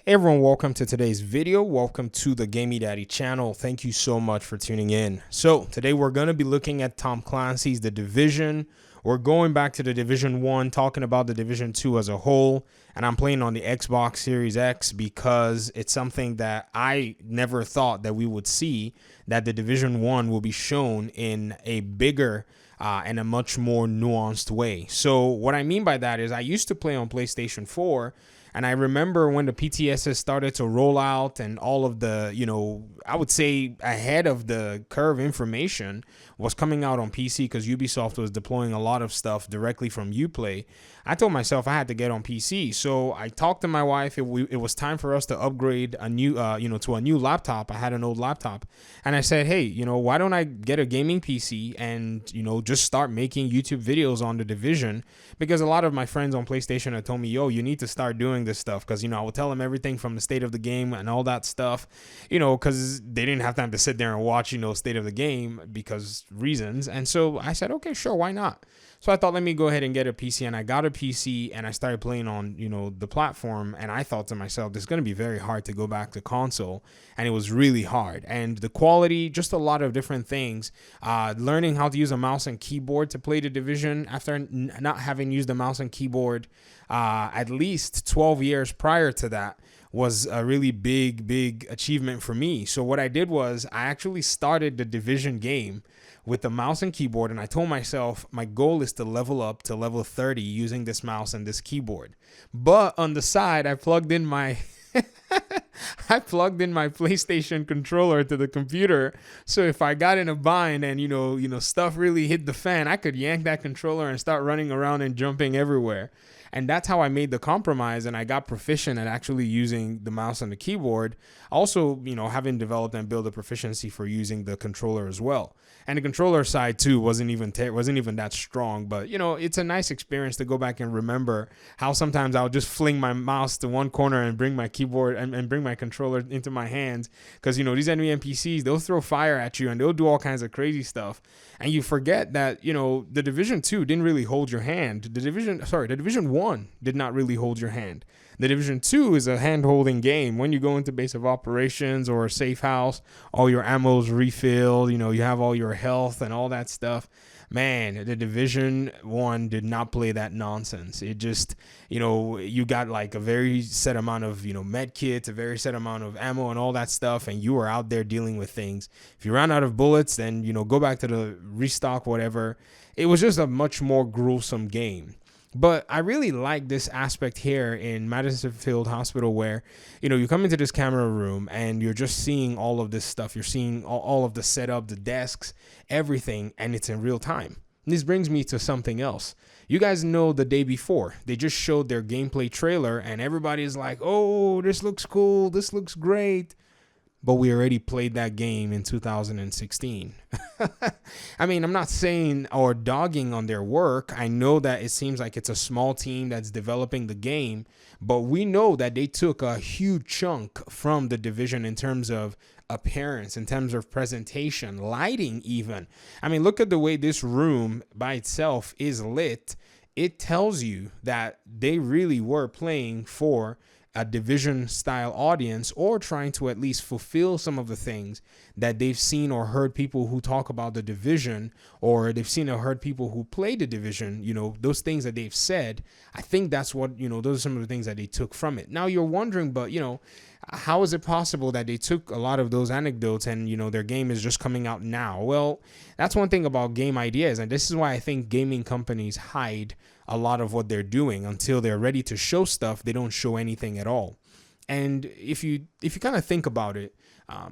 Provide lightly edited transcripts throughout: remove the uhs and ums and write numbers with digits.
Hey everyone, welcome to today's video. Welcome to the Gamey Daddy channel. Thank you so much for tuning in. So today we're going to be looking at Tom Clancy's The Division. We're going back to the Division 1, talking about the Division 2 as a whole. And I'm playing on the Xbox Series X because it's something that I never thought that we would see, that the Division 1 will be shown in a bigger and a much more nuanced way. So what I mean by that is I used to play on PlayStation 4, and I remember when the PTSs started to roll out and all of the, I would say ahead of the curve information was coming out on PC because Ubisoft was deploying a lot of stuff directly from Uplay. I told myself I had to get on PC. So I talked to my wife. It was time for us to upgrade to a new laptop. I had an old laptop. And I said, hey, why don't I get a gaming PC and, just start making YouTube videos on The Division? Because a lot of my friends on PlayStation had told me, yo, you need to start doing this stuff. Because, I would tell them everything from the state of the game and all that stuff, because they didn't have time to sit there and watch, state of the game because reasons. And so I said, okay, sure, why not? So I thought, let me go ahead and get a PC, and I got a PC and I started playing on, the platform. And I thought to myself, this is going to be very hard to go back to console. And it was really hard. And the quality, just a lot of different things. Learning how to use a mouse and keyboard to play The Division after not having used a mouse and keyboard at least 12 years prior to that was a really big achievement for me. So what I did was I actually started the Division game with the mouse and keyboard, and I told myself my goal is to level up to level 30 using this mouse and this keyboard. But on the side, I plugged in my PlayStation controller to the computer, so if I got in a bind and stuff really hit the fan, I could yank that controller and start running around and jumping everywhere. And that's how I made the compromise, and I got proficient at actually using the mouse and the keyboard. Also, having developed and built a proficiency for using the controller as well. And the controller side too wasn't even that strong, but it's a nice experience to go back and remember how sometimes I'll just fling my mouse to one corner and bring my keyboard and bring my controller into my hands, because these enemy NPCs, they'll throw fire at you and they'll do all kinds of crazy stuff, and you forget that the Division 2 didn't really hold your hand. The Division 1 did not really hold your hand. The Division 2 is a hand-holding game. When you go into base of operations or a safe house, all your ammo's refilled, you have all your health and all that stuff. Man, the Division 1 did not play that nonsense. It just, you got like a very set amount of, med kits, a very set amount of ammo and all that stuff, and you were out there dealing with things. If you ran out of bullets, then, go back to the restock, whatever. It was just a much more gruesome game. But I really like this aspect here in Madison Field Hospital where, you come into this camera room and you're just seeing all of this stuff. You're seeing all of the setup, the desks, everything, and it's in real time. And this brings me to something else. You guys know the day before, they just showed their gameplay trailer and everybody's like, oh, this looks cool. This looks great. But we already played that game in 2016. I mean, I'm not saying or dogging on their work. I know that it seems like it's a small team that's developing the game, but we know that they took a huge chunk from The Division in terms of appearance, in terms of presentation, lighting even. I mean, look at the way this room by itself is lit. It tells you that they really were playing for a Division style audience, or trying to at least fulfill some of the things that they've seen or heard people who talk about the Division, or they've seen or heard people who play the Division, those things that they've said. I think that's what, those are some of the things that they took from it. Now you're wondering, but how is it possible that they took a lot of those anecdotes and, their game is just coming out now? Well, that's one thing about game ideas. And this is why I think gaming companies hide a lot of what they're doing until they're ready to show stuff. They don't show anything at all. And if you kind of think about it,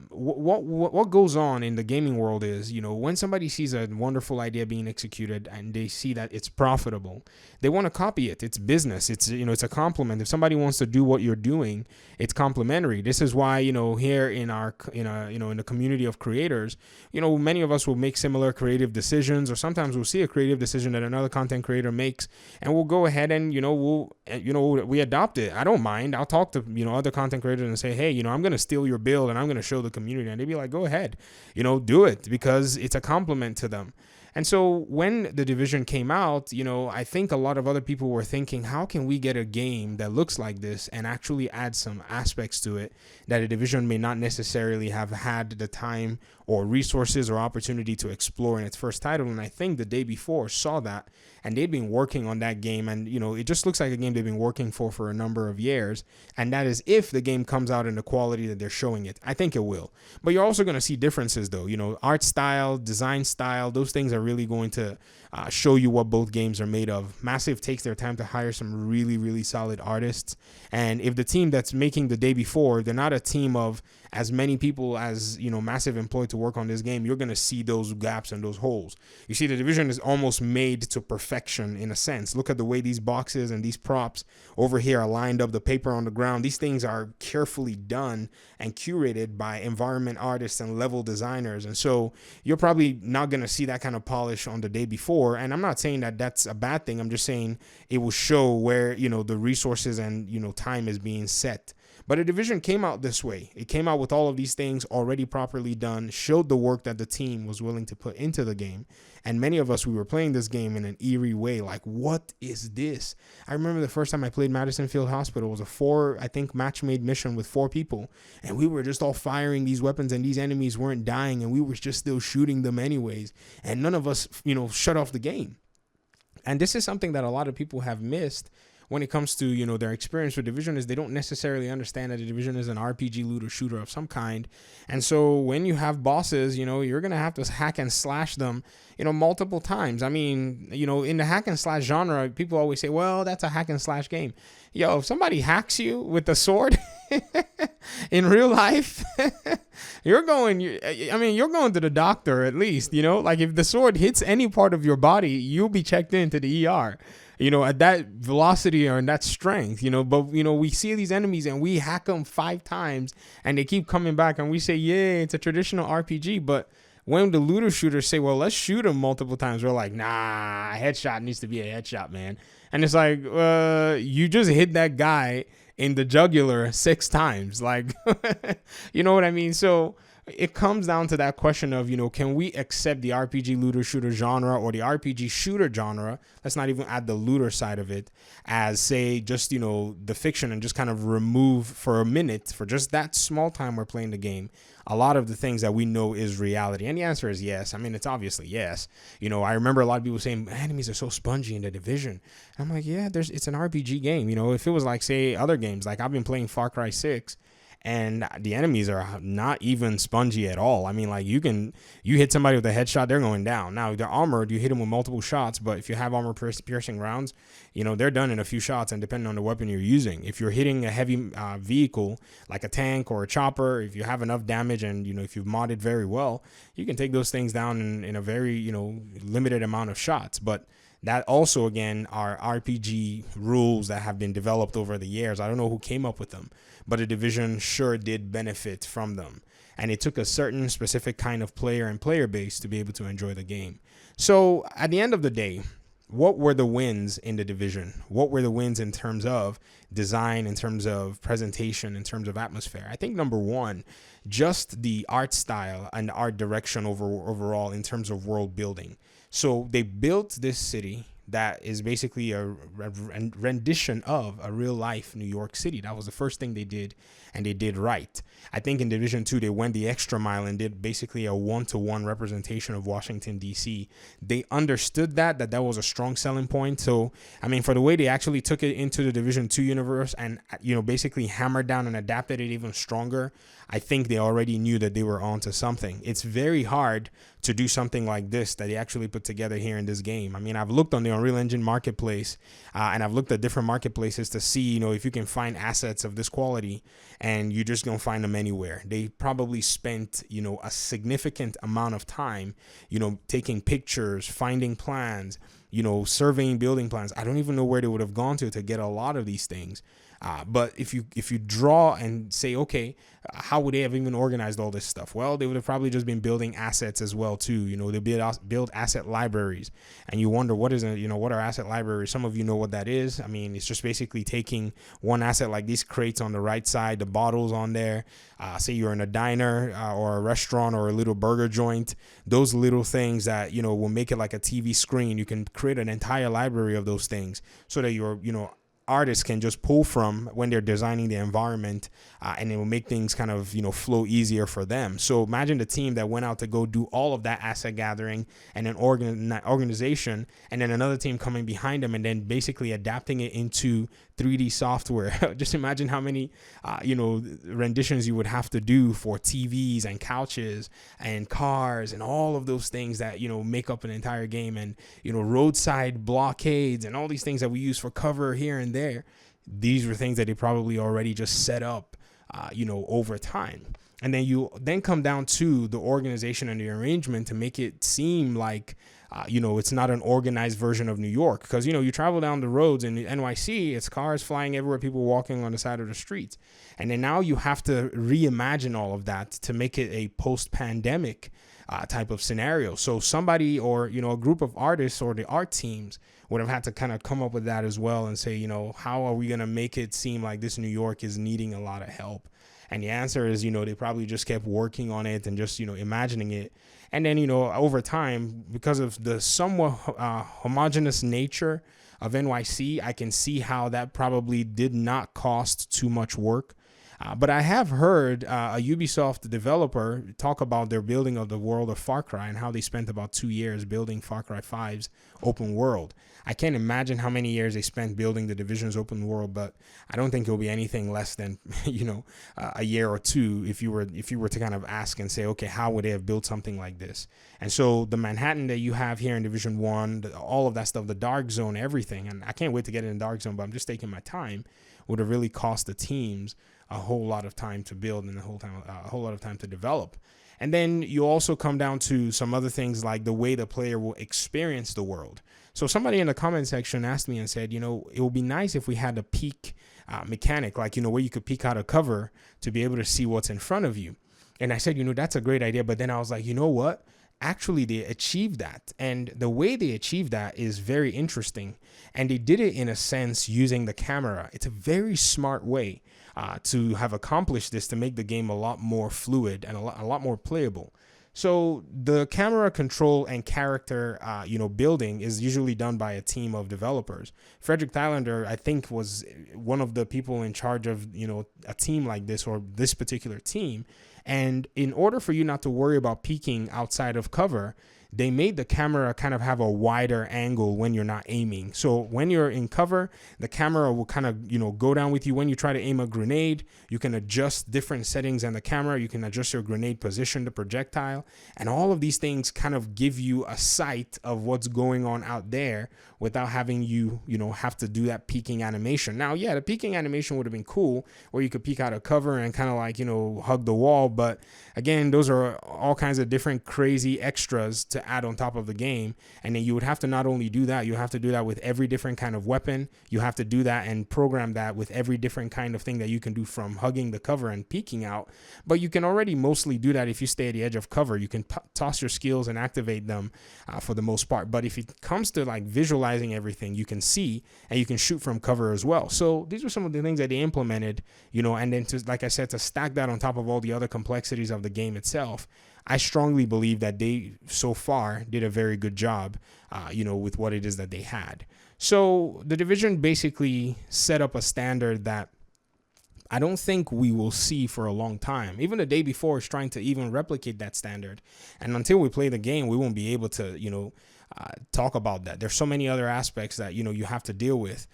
what goes on in the gaming world is, when somebody sees a wonderful idea being executed and they see that it's profitable, they want to copy it. It's business. It's, it's a compliment. If somebody wants to do what you're doing, it's complimentary. This is why, here in the community of creators, many of us will make similar creative decisions, or sometimes we'll see a creative decision that another content creator makes and we'll go ahead and, we adopt it. I don't mind. I'll talk to, other content creators and say, hey, I'm going to steal your build and I'm going to show the community, and they'd be like, go ahead, do it, because it's a compliment to them. And so when The Division came out, I think a lot of other people were thinking, how can we get a game that looks like this and actually add some aspects to it that The Division may not necessarily have had the time or resources or opportunity to explore in its first title. And I think the Day Before saw that, and they'd been working on that game, and it just looks like a game they've been working for a number of years. And that is if the game comes out in the quality that they're showing it. I think it will. But you're also going to see differences, though. Art style, design style, those things are really going to show you what both games are made of. Massive takes their time to hire some really, really solid artists. And if the team that's making The Day Before, they're not a team of as many people as Massive employed to work on this game, you're going to see those gaps and those holes. You see, The Division is almost made to perfection in a sense. Look at the way these boxes and these props over here are lined up, the paper on the ground. These things are carefully done and curated by environment artists and level designers. And so you're probably not going to see that kind of polish on The Day Before. And I'm not saying that that's a bad thing. I'm just saying it will show where, the resources and, time is being set. But The Division came out this way. It came out with all of these things already properly done, showed the work that the team was willing to put into the game. And many of us, we were playing this game in an eerie way. Like, what is this? I remember the first time I played Madison Field Hospital. It was a match-made mission with 4 people. And we were just all firing these weapons, and these enemies weren't dying, and we were just still shooting them anyways. And none of us, shut off the game. And this is something that a lot of people have missed when it comes to, their experience with Division, is they don't necessarily understand that the Division is an RPG looter shooter of some kind. And so when you have bosses, you're going to have to hack and slash them, multiple times. I mean, in the hack and slash genre, people always say, well, that's a hack and slash game. Yo, if somebody hacks you with a sword in real life, you're going to the doctor at least, like if the sword hits any part of your body, you'll be checked into the ER. At that velocity or in that strength, but, we see these enemies and we hack them 5 times and they keep coming back and we say, yeah, it's a traditional RPG. But when the looter shooters say, well, let's shoot them multiple times, we're like, nah, a headshot needs to be a headshot, man. And it's like, you just hit that guy in the jugular 6 times. Like, you know what I mean? So it comes down to that question of, can we accept the RPG looter shooter genre or the RPG shooter genre? Let's not even add the looter side of it as, say, just, the fiction, and just kind of remove for a minute, for just that small time we're playing the game, a lot of the things that we know is reality. And the answer is yes. I mean, it's obviously yes. I remember a lot of people saying enemies are so spongy in The Division. And I'm like, yeah, it's an RPG game. If it was like, say, other games, like I've been playing Far Cry 6, and the enemies are not even spongy at all. I mean, like you hit somebody with a headshot, they're going down. Now they're armored, you hit them with multiple shots, but if you have armor piercing rounds, they're done in a few shots, and depending on the weapon you're using. If you're hitting a heavy vehicle like a tank or a chopper, if you have enough damage and if you've modded very well, you can take those things down in a very limited amount of shots. But that also, again, are RPG rules that have been developed over the years. I don't know who came up with them, but The Division sure did benefit from them. And it took a certain specific kind of player and player base to be able to enjoy the game. So at the end of the day, what were the wins in The Division? What were the wins in terms of design, in terms of presentation, in terms of atmosphere? I think number one, just the art style and art direction overall in terms of world building. So they built this city that is basically a rendition of a real life New York City. That was the first thing they did, and they did right. I think in Division 2, they went the extra mile and did basically a 1-to-1 representation of Washington, D.C. They understood that was a strong selling point. So, I mean, for the way they actually took it into the Division 2 universe and, basically hammered down and adapted it even stronger, I think they already knew that they were onto something. It's very hard to do something like this that they actually put together here in this game. I mean, I've looked on the Unreal Engine marketplace and I've looked at different marketplaces to see, if you can find assets of this quality, and you just don't find them anywhere. They probably spent, a significant amount of time, taking pictures, finding plans, surveying building plans. I don't even know where they would have gone to get a lot of these things. But if you draw and say, okay, how would they have even organized all this stuff? Well, they would have probably just been building assets as well too. They build asset libraries, and you wonder what are asset libraries? Some of you know what that is. I mean, it's just basically taking one asset like these crates on the right side, the bottles on there. Say you're in a diner or a restaurant or a little burger joint. Those little things that will make it like a TV screen. You can create an entire library of those things so that your artists can just pull from when they're designing the environment, and it will make things kind of flow easier for them. So imagine the team that went out to go do all of that asset gathering and an organization, and then another team coming behind them and then basically adapting it into 3D software. Just imagine how many renditions you would have to do for TVs and couches and cars and all of those things that make up an entire game, and roadside blockades and all these things that we use for cover here and there. These were things that they probably already just set up over time. And then you come down to the organization and the arrangement to make it seem like it's not an organized version of New York, because you travel down the roads in NYC, it's cars flying everywhere, people walking on the side of the streets, and then now you have to reimagine all of that to make it a post-pandemic type of scenario. So somebody or a group of artists or the art teams would have had to kind of come up with that as well and say, how are we going to make it seem like this New York is needing a lot of help? And the answer is, they probably just kept working on it and just, imagining it. And then, over time, because of the somewhat homogenous nature of NYC, I can see how that probably did not cost too much work. But I have heard a Ubisoft developer talk about their building of the world of Far Cry and how they spent about 2 years building Far Cry 5's open world. I can't imagine how many years they spent building the Division's open world, but I don't think it'll be anything less than a year or two if you were to kind of ask and say, okay, how would they have built something like this? And so the Manhattan that you have here in Division 1, all of that stuff, the Dark Zone, everything, and I can't wait to get in the Dark Zone, but I'm just taking my time, would have really cost the teams a whole lot of time to build and a whole lot of time to develop. And then you also come down to some other things like the way the player will experience the world. So somebody in the comment section asked me and said, it would be nice if we had a peek mechanic, like, where you could peek out a cover to be able to see what's in front of you. And I said, that's a great idea. But then I was like, you know what? Actually, they achieved that. And the way they achieved that is very interesting. And they did it in a sense using the camera. It's a very smart way to have accomplished this to make the game a lot more fluid and a lot more playable. So the camera control and character, building is usually done by a team of developers. Frederick Thailander, I think, was one of the people in charge of, a team like this or this particular team. And in order for you not to worry about peeking outside of cover, they made the camera kind of have a wider angle when you're not aiming. So when you're in cover, the camera will kind of, go down with you. When you try to aim a grenade, you can adjust different settings on the camera. You can adjust your grenade position, the projectile, and all of these things kind of give you a sight of what's going on out there without having you, have to do that peeking animation. Now, yeah, the peeking animation would have been cool where you could peek out of cover and kind of like, hug the wall. But again, those are all kinds of different crazy extras to add on top of the game. And then you would have to not only do that, you have to do that with every different kind of weapon. You have to do that and program that with every different kind of thing that you can do, from hugging the cover and peeking out. But you can already mostly do that if you stay at the edge of cover. You can toss your skills and activate them for the most part. But if it comes to like visualizing everything, you can see and you can shoot from cover as well. So these are some of the things that they implemented, and then to, like I said, to stack that on top of all the other complexities of the game itself. I strongly believe that they, so far, did a very good job, with what it is that they had. So the Division basically set up a standard that I don't think we will see for a long time. Even the day before is trying to even replicate that standard. And until we play the game, we won't be able to, talk about that. There's so many other aspects that, you have to deal with.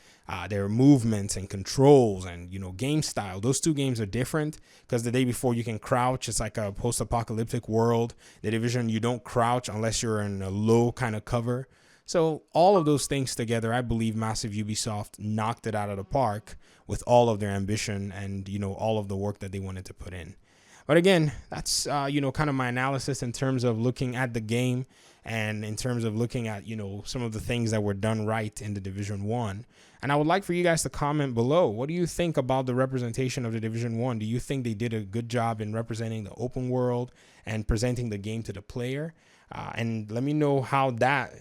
There are movements and controls and, game style. Those two games are different because the day before you can crouch. It's like a post-apocalyptic world. The Division, you don't crouch unless you're in a low kind of cover. So all of those things together, I believe Massive Ubisoft knocked it out of the park with all of their ambition and, all of the work that they wanted to put in. But again, that's, kind of my analysis in terms of looking at the game and in terms of looking at, some of the things that were done right in the Division 1. And I would like for you guys to comment below. What do you think about the representation of the Division 1? Do you think they did a good job in representing the open world and presenting the game to the player? And let me know how that,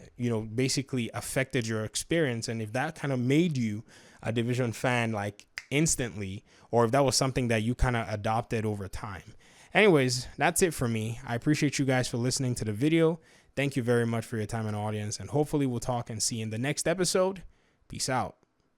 basically affected your experience, and if that kind of made you a Division fan like instantly, or if that was something that you kind of adopted over time. Anyways, that's it for me. I appreciate you guys for listening to the video. Thank you very much for your time and audience, and hopefully we'll talk and see you in the next episode. Peace out.